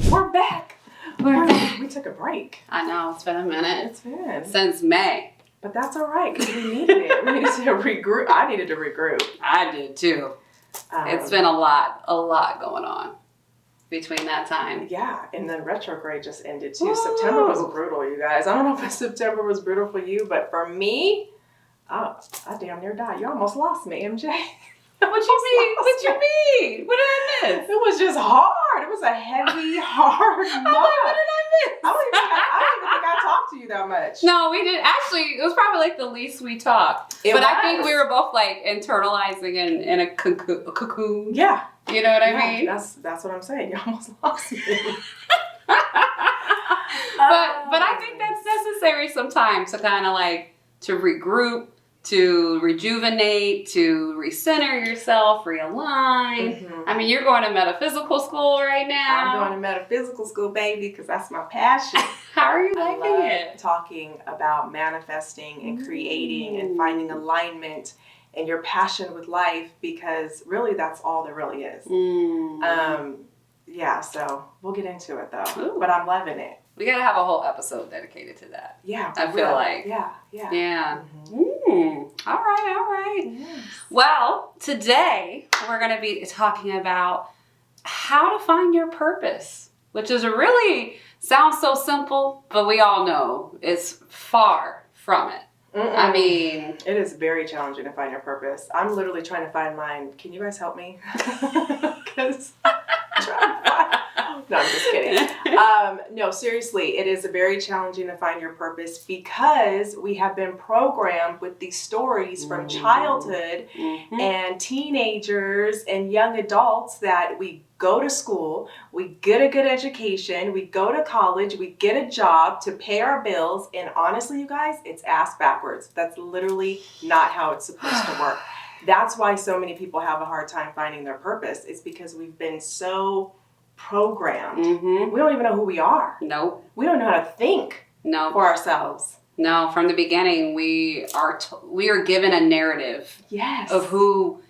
We're back. We're back. We took a break. I know, it's been a minute. It's been. Since May. But that's all right, because we needed it. We needed to regroup. I needed to regroup. I did too. It's been a lot going on between that time. Yeah, and then retrograde just ended too. Ooh. September was brutal, you guys. I don't know if September was brutal for you, but for me, I damn near died. You almost lost me, MJ. What you mean? What you mean? What did I miss? It was just hard. It was a heavy, hard month. What did I miss? I don't even think I talked to you that much. No, we didn't. Actually, it was probably like the least we talked. I think we were both like internalizing in a cocoon. Yeah. You know what I mean? That's what I'm saying. You almost lost me. But I think that's necessary sometimes to kind of like to regroup, to rejuvenate, to recenter yourself, realign. Mm-hmm. I mean, you're going to metaphysical school right now. I'm going to metaphysical school, baby, because that's my passion. How are you liking it? Talking about manifesting and creating and finding alignment and your passion with life, because really that's all there really is. Yeah, so we'll get into it though. Ooh. But I'm loving it. We gotta have a whole episode dedicated to that. Yeah, I feel like. Yeah. Mm-hmm. All right. Yes. Well, today we're gonna be talking about how to find your purpose, which is sounds so simple, but we all know it's far from it. I mean, it is very challenging to find your purpose. I'm literally trying to find mine. Can you guys help me? Because I'm trying to find. No, I'm just kidding. No, seriously, it is very challenging to find your purpose because we have been programmed with these stories from childhood and teenagers and young adults that we go to school, we get a good education, we go to college, we get a job to pay our bills, and honestly, you guys, it's ass backwards. That's literally not how it's supposed to work. That's why so many people have a hard time finding their purpose. It's because we've been so programmed. We don't even know who we are. Nope. We don't know how to think for ourselves. No, from the beginning, we are given a narrative of who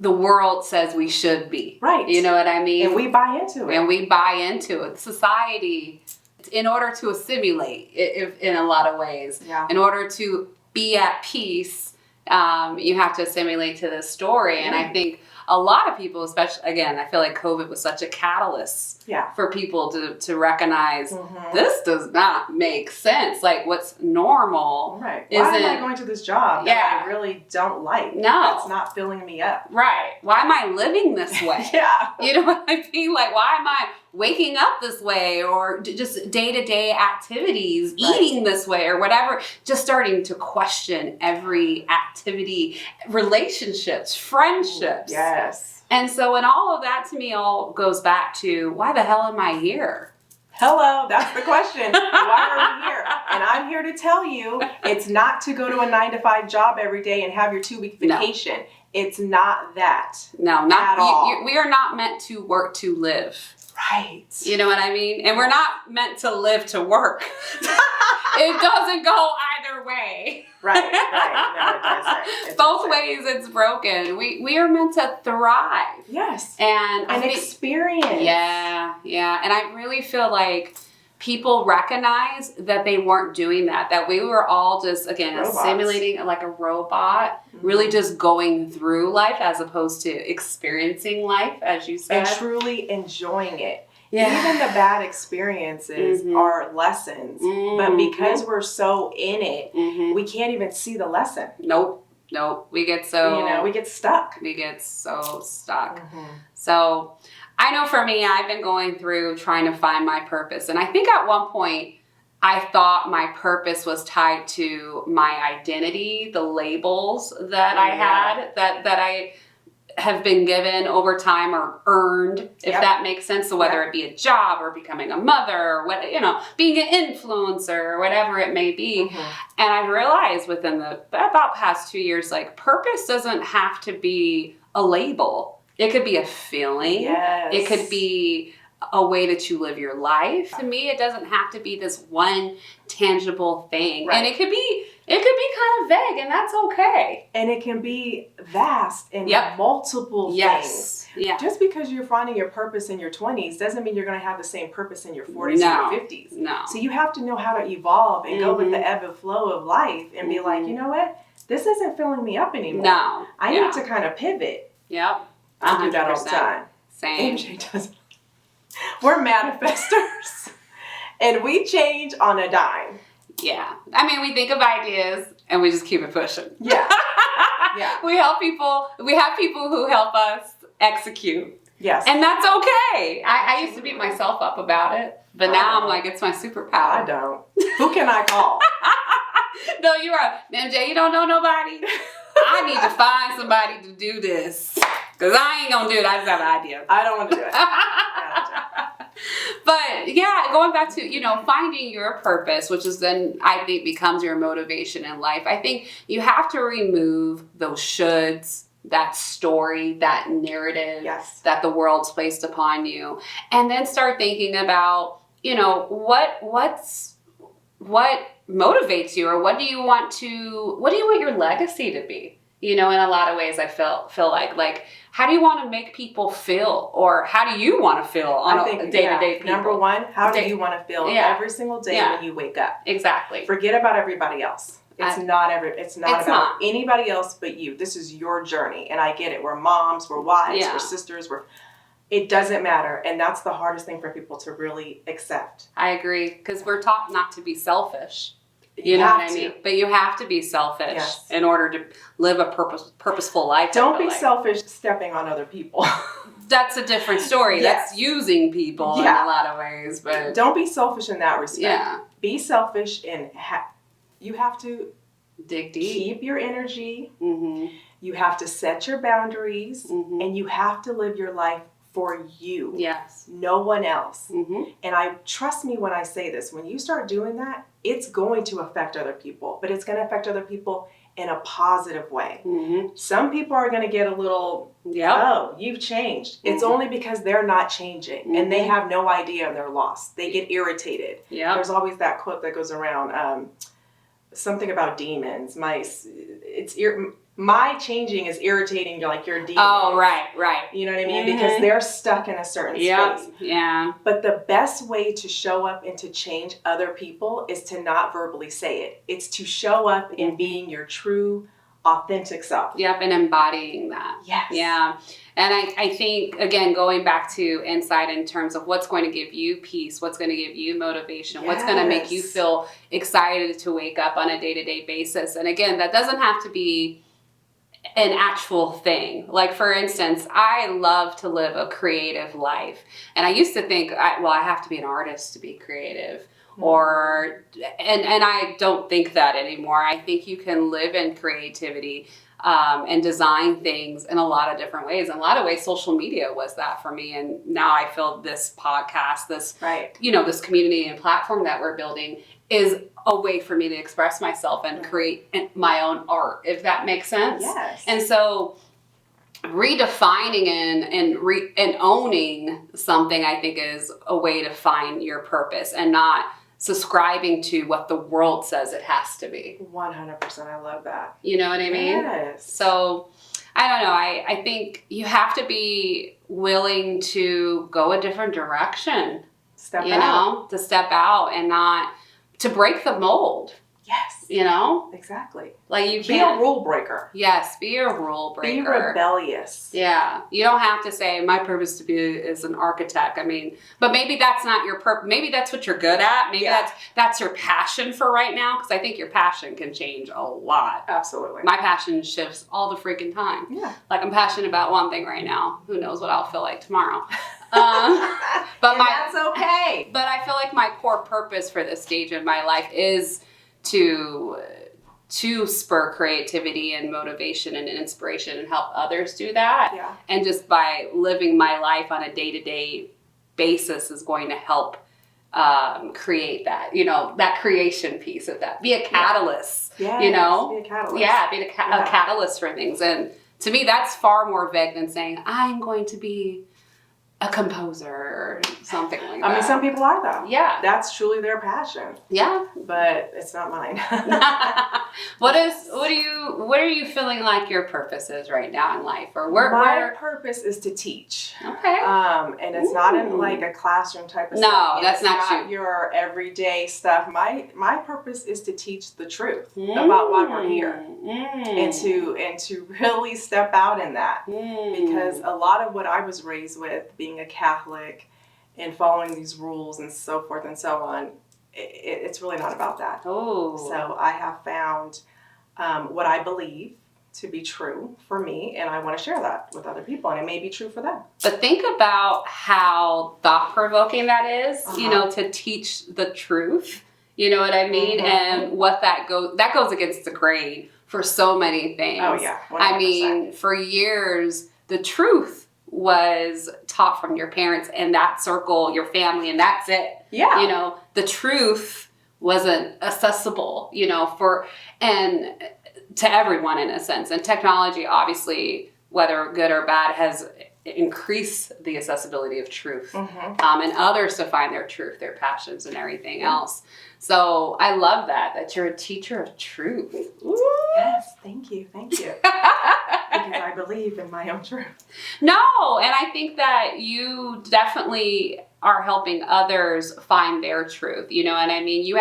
the world says we should be. Right. You know what I mean? And we buy into it. Society, in order to assimilate, in a lot of ways, in order to be at peace, you have to assimilate to this story. And I think a lot of people, especially, again, I feel like COVID was such a catalyst for people to recognize this does not make sense. Like what's normal. Right. Why am I going to this job that I really don't like? No. It's not filling me up. Right. Why am I living this way? You know what I mean? Like, why am I waking up this way, or just day-to-day activities, eating this way or whatever, just starting to question every activity, relationships, friendships. Yes. And so, and all of that to me all goes back to, why the hell am I here? Hello, that's the question. Why are we here? And I'm here to tell you, it's not to go to a 9-to-5 job every day and have your 2-week vacation. No. It's not that. No, not at all. We are not meant to work to live. Right. You know what I mean? And we're not meant to live to work. It doesn't go either way. Right. No, it doesn't. Both ways it's broken. We are meant to thrive. Yes. And experience. Yeah. And I really feel like people recognize that they weren't doing that we were all just, again, simulating like a robot, really just going through life as opposed to experiencing life, as you said. And truly enjoying it. Yeah. Even the bad experiences are lessons, but because we're so in it, we can't even see the lesson. Nope. We get so... we get stuck. We get so stuck. So... I know for me, I've been going through trying to find my purpose. And I think at one point, I thought my purpose was tied to my identity, the labels that I had, that I have been given over time or earned, if that makes sense. So whether it be a job or becoming a mother or being an influencer or whatever it may be. And I realized within the about past 2 years, like purpose doesn't have to be a label. It could be a feeling. Yes. It could be a way that you live your life. To me, it doesn't have to be this one tangible thing. Right. And it It could be kind of vague, and that's okay. And it can be vast in multiple things. Yeah. Just because you're finding your purpose in your 20s doesn't mean you're going to have the same purpose in your 40s and your 50s. No. So you have to know how to evolve and go with the ebb and flow of life and be like, you know what? This isn't filling me up anymore. No. I need to kind of pivot. Yep. I do that all the time. Same. MJ does. We're manifestors. And we change on a dime. Yeah. I mean, we think of ideas and we just keep it pushing. Yeah. Yeah. We have people who help us execute. Yes. And that's okay. I used to beat myself up about it, but now I'm like, it's my superpower. I don't. Who can I call? No, you're right. MJ, you don't know nobody? I need to find somebody to do this. Because I ain't going to do it. I just have an idea. I don't want to do it. But yeah, going back to, finding your purpose, which is then I think becomes your motivation in life. I think you have to remove those shoulds, that story, that narrative that the world's placed upon you. And then start thinking about, what motivates you, or what do you want your legacy to be? In a lot of ways I feel like, how do you want to make people feel, or how do you want to feel on a day-to-day people? Number one, how do you want to feel every single day when you wake up? Exactly. Forget about everybody else. It's not about anybody else but you. This is your journey. And I get it. We're moms, we're wives, we're sisters, it doesn't matter. And that's the hardest thing for people to really accept. I agree. Because we're taught not to be selfish. You know what I mean? But you have to be selfish in order to live a purposeful life. Don't be selfish stepping on other people. That's a different story. That's using people in a lot of ways. But don't be selfish in that respect. Yeah. Be selfish in you have to dig deep. Keep your energy. Mm-hmm. You have to set your boundaries, and you have to live your life for you. Yes. No one else. Mm-hmm. And trust me when I say this, when you start doing that, it's going to affect other people, but it's going to affect other people in a positive way. Mm-hmm. Some people are going to get a little, oh, you've changed. It's only because they're not changing and they have no idea and they're lost. They get irritated. Yeah. There's always that quote that goes around, something about demons. My changing is irritating like your demon. Oh, right. You know what I mean? Because they're stuck in a certain space. Yeah. But the best way to show up and to change other people is to not verbally say it. It's to show up in being your true, authentic self. Yep, and embodying that. Yes. Yeah. And I think, again, going back to insight in terms of what's going to give you peace, what's going to give you motivation, what's going to make you feel excited to wake up on a day-to-day basis. And again, that doesn't have to be an actual thing. Like, for instance, I love to live a creative life. And I used to think, I have to be an artist to be creative. And I don't think that anymore. I think you can live in creativity and design things in a lot of different ways. In a lot of ways, social media was that for me. And now I feel this podcast, this community and platform that we're building is a way for me to express myself and create my own art, if that makes sense. Yes. And so redefining and owning something, I think, is a way to find your purpose and not subscribing to what the world says it has to be. 100%. I love that. You know what I mean? Yes. So I don't know. I think you have to be willing to go a different direction. Step out. To step out and not to break the mold. Yes. Exactly. Like you be a rule breaker. Yes, be a rule breaker. Be rebellious. Yeah. You don't have to say my purpose to be is an architect. I mean, but maybe that's not your purpose. Maybe that's what you're good at. Maybe that's your passion for right now, because I think your passion can change a lot. Absolutely. My passion shifts all the freaking time. Yeah. Like I'm passionate about one thing right now. Who knows what I'll feel like tomorrow. But that's okay. But I feel like my core purpose for this stage in my life is to spur creativity and motivation and inspiration and help others do that. Yeah. And just by living my life on a day-to-day basis is going to help create that, that creation piece of that. Be a catalyst, Yes, be a catalyst. Yeah, be a catalyst for things. And to me, that's far more vague than saying, I'm going to be a composer or something like that. I mean, some people are though. Yeah. That's truly their passion. Yeah. But it's not mine. What are you feeling like your purpose is right now in life? Or my purpose is to teach. Okay. And it's not in like a classroom type of No, setting. that's It's not you. Your everyday stuff. My purpose is to teach the truth about why we're here. And to really step out in that. Because a lot of what I was raised with, being a Catholic and following these rules and so forth and so on, it's really not about that. Oh. So I have found what I believe to be true for me, and I want to share that with other people, and it may be true for them. But think about how thought-provoking that is, to teach the truth. You know what I mean? And what that goes against the grain for so many things. Oh yeah, 100%. I mean, for years, the truth was taught from your parents and that circle, your family, and that's it. Yeah. The truth wasn't accessible, and to everyone in a sense. And technology, obviously, whether good or bad, has increased the accessibility of truth and others to find their truth, their passions, and everything else. So I love that you're a teacher of truth. Ooh. Yes, thank you. Because I believe in my own truth. No, and I think that you definitely are helping others find their truth. You know what I mean? You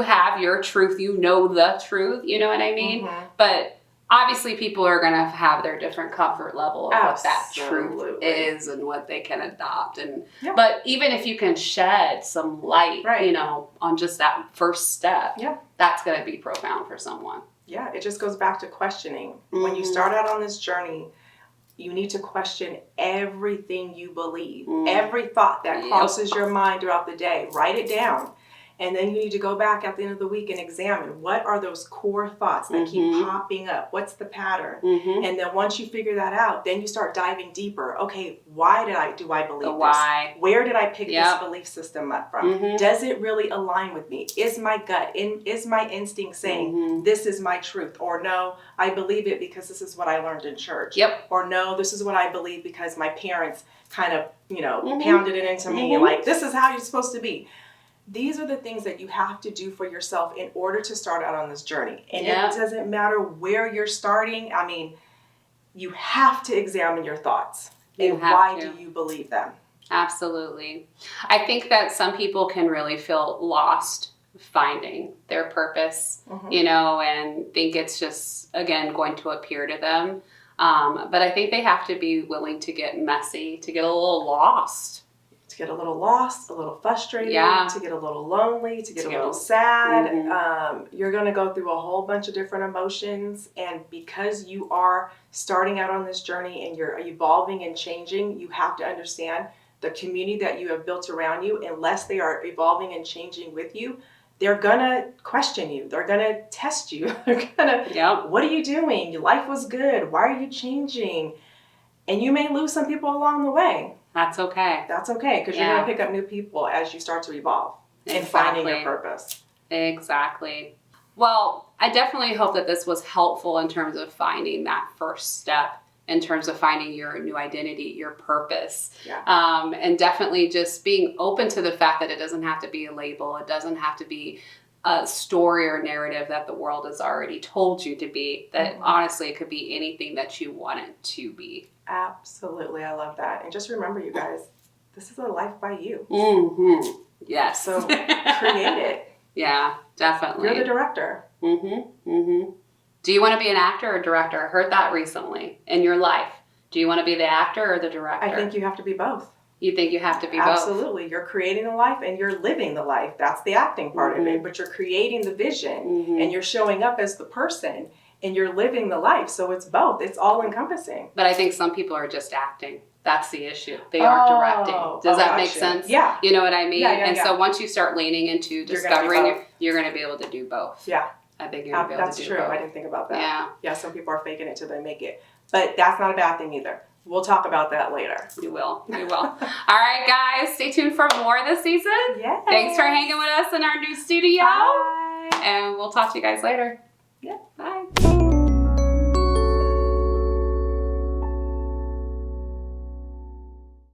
have your truth, the truth, you know what I mean? But obviously people are going to have their different comfort level of what that truth is and what they can adopt. And but even if you can shed some light, on just that first step, that's going to be profound for someone. Yeah, it just goes back to questioning. When you start out on this journey, you need to question everything you believe. Every thought that crosses your mind throughout the day, write it down. And then you need to go back at the end of the week and examine what are those core thoughts that keep popping up? What's the pattern? And then once you figure that out, then you start diving deeper. Okay, why do I believe this? Where did I pick this belief system up from? Does it really align with me? Is my gut, is my instinct saying this is my truth? Or no, I believe it because this is what I learned in church. Or no, this is what I believe because my parents kind of, pounded it into me. Like, this is how you're supposed to be. These are the things that you have to do for yourself in order to start out on this journey. And it doesn't matter where you're starting. I mean, you have to examine your thoughts. And why do you believe them? Absolutely. I think that some people can really feel lost finding their purpose, and think it's just, again, going to appear to them. But I think they have to be willing to get messy, to get a little lost. To get a little lost, a little frustrated, to get a little lonely, to get a little sad. You're going to go through a whole bunch of different emotions. And because you are starting out on this journey and you're evolving and changing, you have to understand the community that you have built around you, unless they are evolving and changing with you, they're going to question you. They're going to test you. They're going to, what are you doing? Your life was good. Why are you changing? And you may lose some people along the way. That's okay. That's okay, because you're going to pick up new people as you start to evolve and finding your purpose. Exactly. Well, I definitely hope that this was helpful in terms of finding that first step, in terms of finding your new identity, your purpose. And definitely just being open to the fact that it doesn't have to be a label. It doesn't have to be a story or narrative that the world has already told you to be. That honestly, it could be anything that you want it to be. Absolutely. I love that. And just remember, you guys, this is a life by you. Yes. So create it. Yeah, definitely. You're the director. Do you want to be an actor or director? I heard that recently in your life. Do you want to be the actor or the director? I think you have to be both. You think you have to be both? Absolutely. You're creating the life and you're living the life. That's the acting part of it. But you're creating the vision and you're showing up as the person. And you're living the life. So it's both. It's all encompassing. But I think some people are just acting. That's the issue. They aren't directing. Does that make sense? Yeah. You know what I mean? So once you start leaning into discovering, you're going to be able to do both. Yeah. I think you're going to be able to do both. That's true. I didn't think about that. Yeah, some people are faking it till they make it. But that's not a bad thing either. We'll talk about that later. We will. All right, guys. Stay tuned for more this season. Yes. Thanks for hanging with us in our new studio. Bye. And we'll talk to you guys later. Yeah. Bye.